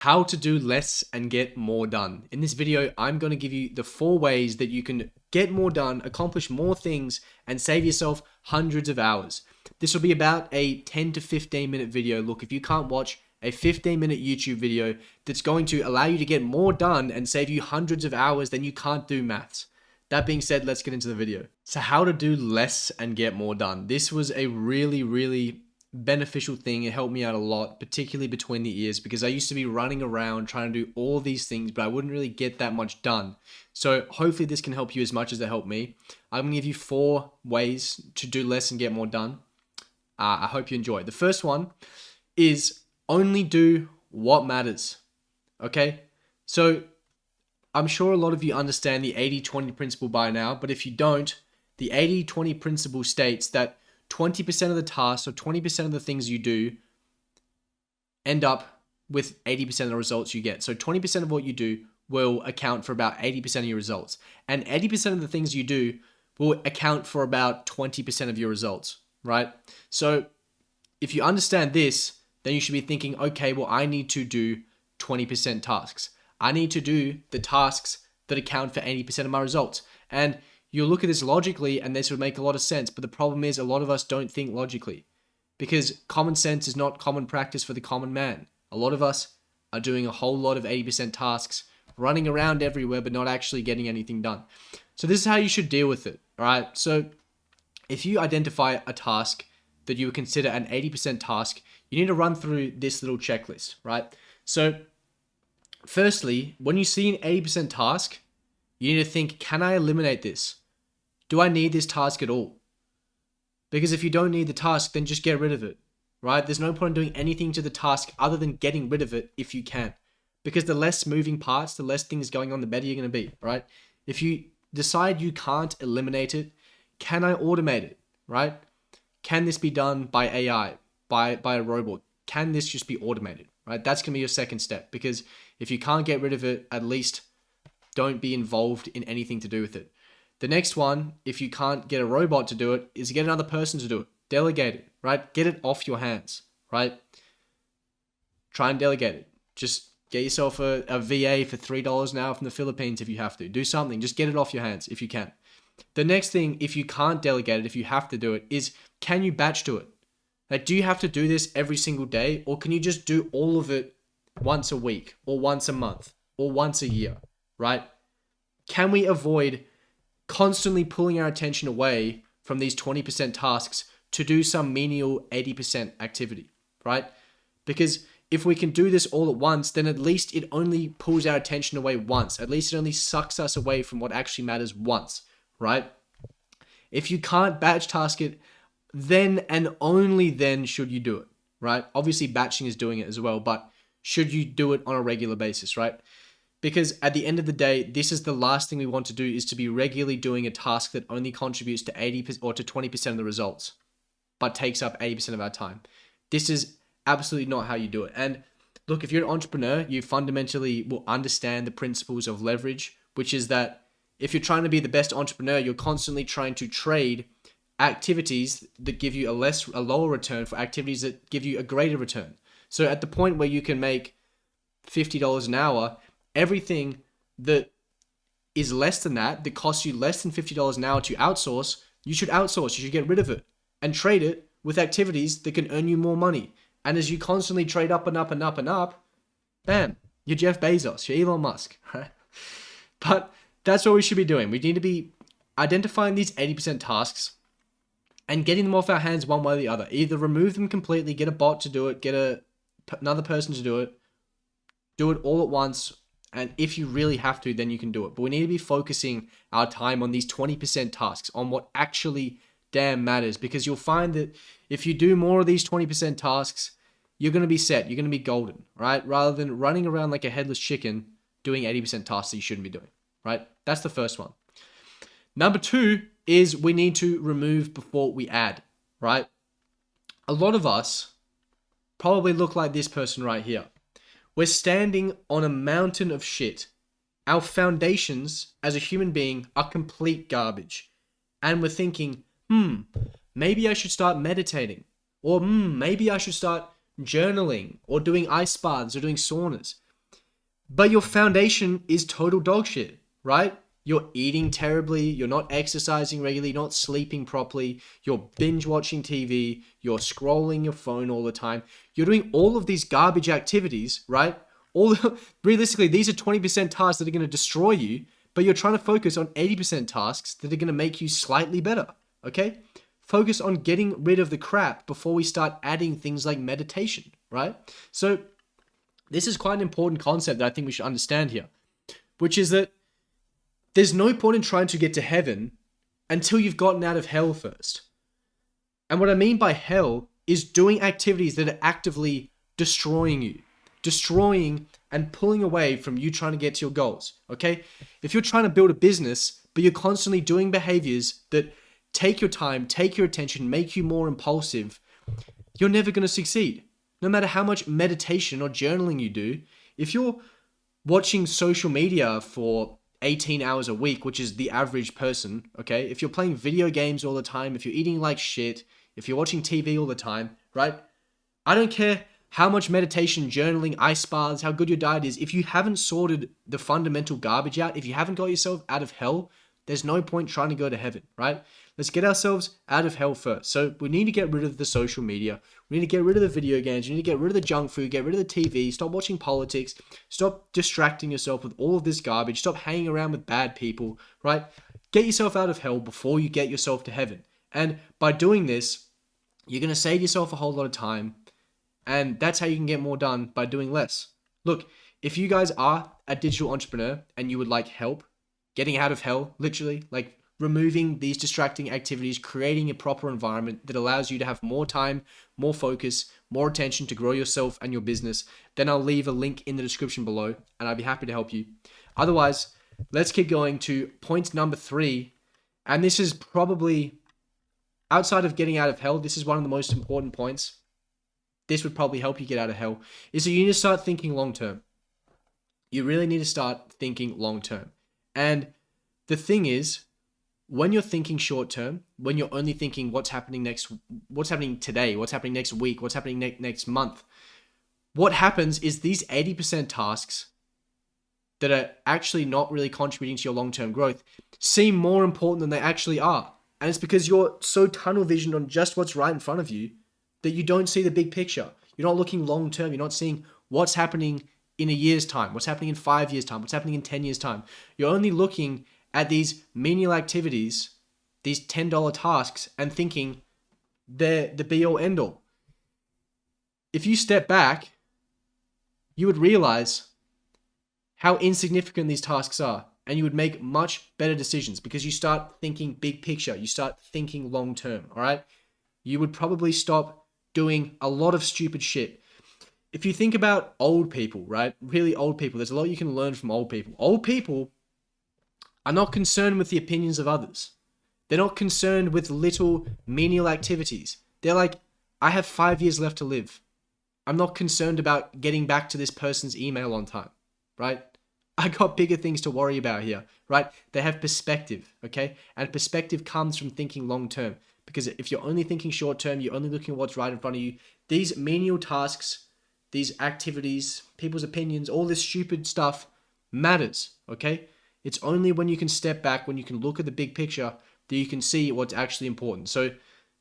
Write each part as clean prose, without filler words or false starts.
How to do less and get more done. In this video, I'm going to give you the 4 ways that you can get more done, accomplish more things, and save yourself hundreds of hours. This will be about a 10 to 15 minute video. Look, if you can't watch a 15-minute YouTube video that's going to allow you to get more done and save you hundreds of hours, then you can't do maths. That being said, let's get into the video. So how to do less and get more done. This was a really beneficial thing. It helped me out a lot, particularly between the ears, because I used to be running around trying to do all these things, but I wouldn't really get that much done. So hopefully this can help you as much as it helped me. I'm going to give you 4 ways to do less and get more done. I hope you enjoy. The first one is only do what matters. Okay? So I'm sure a lot of you understand the 80-20 principle by now, but if you don't, the 80-20 principle states that 20% of the tasks or 20% of the things you do end up with 80% of the results you get. So 20% of what you do will account for about 80% of your results. And 80% of the things you do will account for about 20% of your results, right? So if you understand this, then you should be thinking, okay, well, I need to do 20% tasks. I need to do the tasks that account for 80% of my results. And you'll look at this logically and this would make a lot of sense. But the problem is a lot of us don't think logically because common sense is not common practice for the common man. A lot of us are doing a whole lot of 80% tasks, running around everywhere, but not actually getting anything done. So this is how you should deal with it. All right. So if you identify a task that you would consider an 80% task, you need to run through this little checklist, right? So firstly, when you see an 80% task, you need to think, can I eliminate this? Do I need this task at all? Because if you don't need the task, then just get rid of it, right? There's no point in doing anything to the task other than getting rid of it if you can. Because the less moving parts, the less things going on, the better you're going to be, right? If you decide you can't eliminate it, can I automate it, right? Can this be done by AI, by a robot? Can this just be automated, right? That's going to be your second step. Because if you can't get rid of it, at least don't be involved in anything to do with it. The next one, if you can't get a robot to do it, is get another person to do it. Delegate it, right? Get it off your hands, right? Try and delegate it. Just get yourself a VA for $3 an hour from the Philippines if you have to. Do something. Just get it off your hands if you can. The next thing, if you can't delegate it, if you have to do it, is can you batch do it? Like, do you have to do this every single day? Or can you just do all of it once a week or once a month or once a year, right? Can we avoid constantly pulling our attention away from these 20% tasks to do some menial 80% activity, right? Because if we can do this all at once, then at least it only pulls our attention away once. At least it only sucks us away from what actually matters once, right? If you can't batch task it, then and only then should you do it, right? Obviously, batching is doing it as well, but should you do it on a regular basis, right? Because at the end of the day, this is the last thing we want to do, is to be regularly doing a task that only contributes to 80% or to 20% of the results, but takes up 80% of our time. This is absolutely not how you do it. And look, if you're an entrepreneur, you fundamentally will understand the principles of leverage, which is that if you're trying to be the best entrepreneur, you're constantly trying to trade activities that give you a lower return for activities that give you a greater return. So at the point where you can make $50 an hour, everything that is less than that costs you less than $50 an hour to outsource, you should outsource. You should get rid of it and trade it with activities that can earn you more money. And as you constantly trade up and up and up and up, bam, you're Jeff Bezos, you're Elon Musk, right? But that's what we should be doing. We need to be identifying these 80% tasks and getting them off our hands one way or the other. Either remove them completely, get a bot to do it, get another person to do it all at once. And if you really have to, then you can do it. But we need to be focusing our time on these 20% tasks, on what actually damn matters. Because you'll find that if you do more of these 20% tasks, you're going to be set. You're going to be golden, right? Rather than running around like a headless chicken doing 80% tasks that you shouldn't be doing, right? That's the first one. Number 2 is we need to remove before we add, right? A lot of us probably look like this person right here. We're standing on a mountain of shit. Our foundations as a human being are complete garbage. And we're thinking, maybe I should start meditating. Or maybe I should start journaling or doing ice baths or doing saunas. but your foundation is total dog shit, right? You're eating terribly, you're not exercising regularly, not sleeping properly, you're binge watching TV, you're scrolling your phone all the time. You're doing all of these garbage activities, right? All realistically, these are 20% tasks that are going to destroy you, but you're trying to focus on 80% tasks that are going to make you slightly better, okay? Focus on getting rid of the crap before we start adding things like meditation, right? So this is quite an important concept that I think we should understand here, which is that there's no point in trying to get to heaven until you've gotten out of hell first. And what I mean by hell is doing activities that are actively destroying you, destroying and pulling away from you trying to get to your goals, okay? If you're trying to build a business, but you're constantly doing behaviors that take your time, take your attention, make you more impulsive, you're never going to succeed. No matter how much meditation or journaling you do, if you're watching social media for 18 hours a week, which is the average person, okay? If you're playing video games all the time, if you're eating like shit, if you're watching TV all the time, right? I don't care how much meditation, journaling, ice baths, how good your diet is. If you haven't sorted the fundamental garbage out, if you haven't got yourself out of hell, there's no point trying to go to heaven, right? Let's get ourselves out of hell first. So we need to get rid of the social media. We need to get rid of the video games. We need to get rid of the junk food, get rid of the TV, stop watching politics, stop distracting yourself with all of this garbage, stop hanging around with bad people, right? Get yourself out of hell before you get yourself to heaven. And by doing this, you're going to save yourself a whole lot of time. And that's how you can get more done, by doing less. Look, if you guys are a digital entrepreneur and you would like help getting out of hell, literally, like removing these distracting activities, creating a proper environment that allows you to have more time, more focus, more attention to grow yourself and your business, then I'll leave a link in the description below and I'd be happy to help you. Otherwise, let's keep going to point number 3. And this is probably, outside of getting out of hell, this is one of the most important points. This would probably help you get out of hell, is that you need to start thinking long term. You really need to start thinking long term. And the thing is, when you're thinking short term, when you're only thinking what's happening today, what's happening next week, what's happening next month, what happens is these 80% tasks that are actually not really contributing to your long-term growth seem more important than they actually are. And it's because you're so tunnel visioned on just what's right in front of you that you don't see the big picture. You're not looking long term. You're not seeing what's happening in a year's time, what's happening in 5 years' time, what's happening in 10 years' time. You're only looking at these menial activities, these $10 tasks, and thinking they're the be-all, end-all. If you step back, you would realize how insignificant these tasks are, and you would make much better decisions because you start thinking big picture. You start thinking long term, all right? You would probably stop doing a lot of stupid shit. If you think about old people, right? Really old people, there's a lot you can learn from old people. Old people are not concerned with the opinions of others. They're not concerned with little menial activities. They're like, I have 5 years left to live. I'm not concerned about getting back to this person's email on time, right? I got bigger things to worry about here, right? They have perspective, okay? And perspective comes from thinking long term. Because if you're only thinking short term, you're only looking at what's right in front of you, these menial tasks, these activities, people's opinions, all this stupid stuff matters, okay? It's only when you can step back, when you can look at the big picture, that you can see what's actually important. So,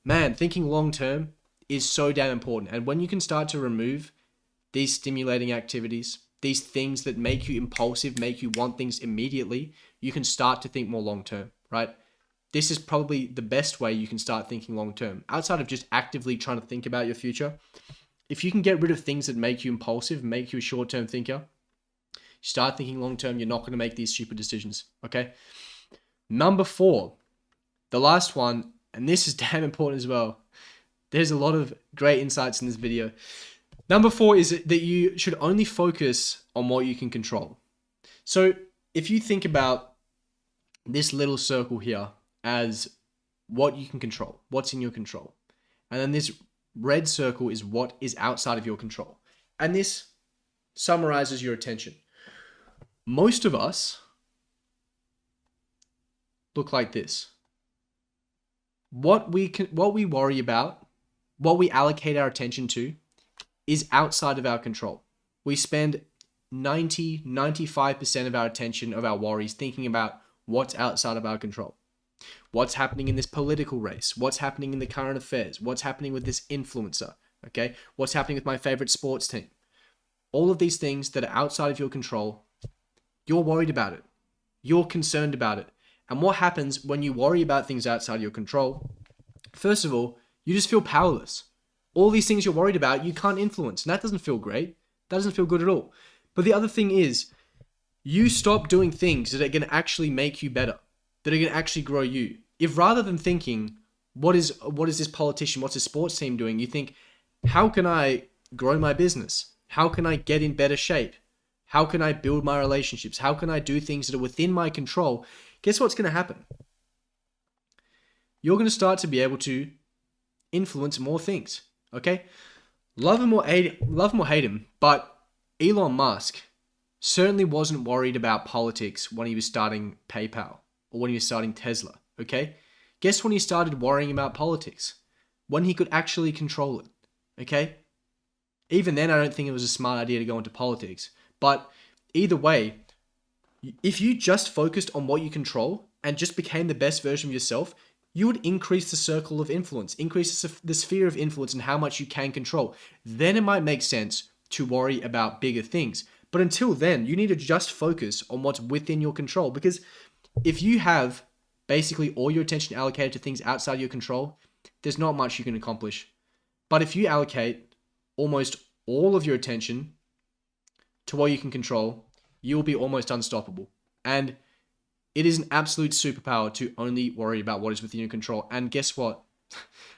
man, thinking long term is so damn important. And when you can start to remove these stimulating activities, these things that make you impulsive, make you want things immediately, you can start to think more long term, right? This is probably the best way you can start thinking long term, outside of just actively trying to think about your future. If you can get rid of things that make you impulsive, make you a short term thinker, start thinking long term, you're not going to make these stupid decisions, okay? Number 4, the last one, and this is damn important as well. There's a lot of great insights in this video. Number 4 is that you should only focus on what you can control. So if you think about this little circle here as what you can control, what's in your control, and then this red circle is what is outside of your control. And this summarizes your attention. Most of us look like this. What we worry about, what we allocate our attention to, is outside of our control. We spend 95% of our attention, of our worries, thinking about what's outside of our control. What's happening in this political race? What's happening in the current affairs? What's happening with this influencer? Okay? What's happening with my favorite sports team? All of these things that are outside of your control, you're worried about it. You're concerned about it. And what happens when you worry about things outside your control? First of all, you just feel powerless. All these things you're worried about, you can't influence. And that doesn't feel great. That doesn't feel good at all. But the other thing is, you stop doing things that are going to actually make you better, that are going to actually grow you. If rather than thinking, what is this politician, what's this sports team doing, you think, how can I grow my business? How can I get in better shape? How can I build my relationships? How can I do things that are within my control? Guess what's going to happen? You're going to start to be able to influence more things, okay? Love him or hate him, but Elon Musk certainly wasn't worried about politics when he was starting PayPal or when he was starting Tesla, okay? Guess when he started worrying about politics? When he could actually control it, okay? Even then, I don't think it was a smart idea to go into politics. But either way, if you just focused on what you control and just became the best version of yourself, you would increase the circle of influence, increase the sphere of influence and how much you can control. Then it might make sense to worry about bigger things. But until then, you need to just focus on what's within your control. Because if you have basically all your attention allocated to things outside your control, there's not much you can accomplish. But if you allocate almost all of your attention to what you can control, you'll be almost unstoppable. And it is an absolute superpower to only worry about what is within your control. And guess what?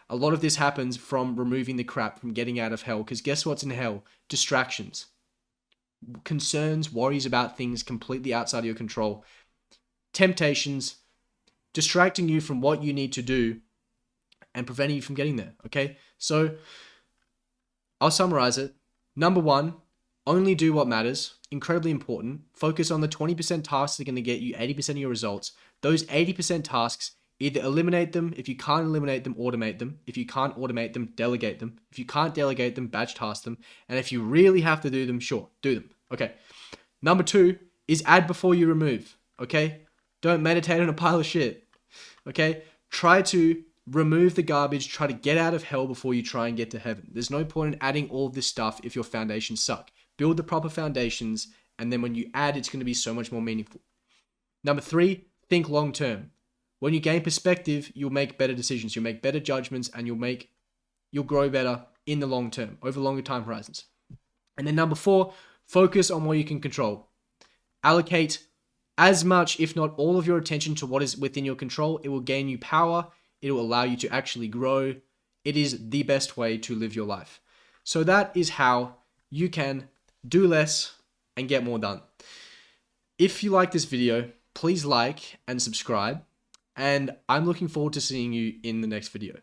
A lot of this happens from removing the crap, from getting out of hell. Because guess what's in hell? Distractions. Concerns, worries about things completely outside of your control. Temptations, distracting you from what you need to do and preventing you from getting there, okay? So, I'll summarize it. Number one, only do what matters. Incredibly important. Focus on the 20% tasks that are going to get you 80% of your results. Those 80% tasks, either eliminate them. If you can't eliminate them, automate them. If you can't automate them, delegate them. If you can't delegate them, batch task them. And if you really have to do them, sure, do them. Okay. Number two is add before you remove. Okay? Don't meditate on a pile of shit. Okay? Try to remove the garbage. Try to get out of hell before you try and get to heaven. There's no point in adding all of this stuff if your foundations suck. Build the proper foundations, and then when you add, it's going to be so much more meaningful. Number three, think long term. When you gain perspective, you'll make better decisions, you'll make better judgments, and you'll grow better in the long term, over longer time horizons. And then number four, focus on what you can control. Allocate as much, if not all of your attention to what is within your control. It will gain you power. It will allow you to actually grow. It is the best way to live your life. So that is how you can do less and get more done. If you like this video, please like and subscribe. And I'm looking forward to seeing you in the next video.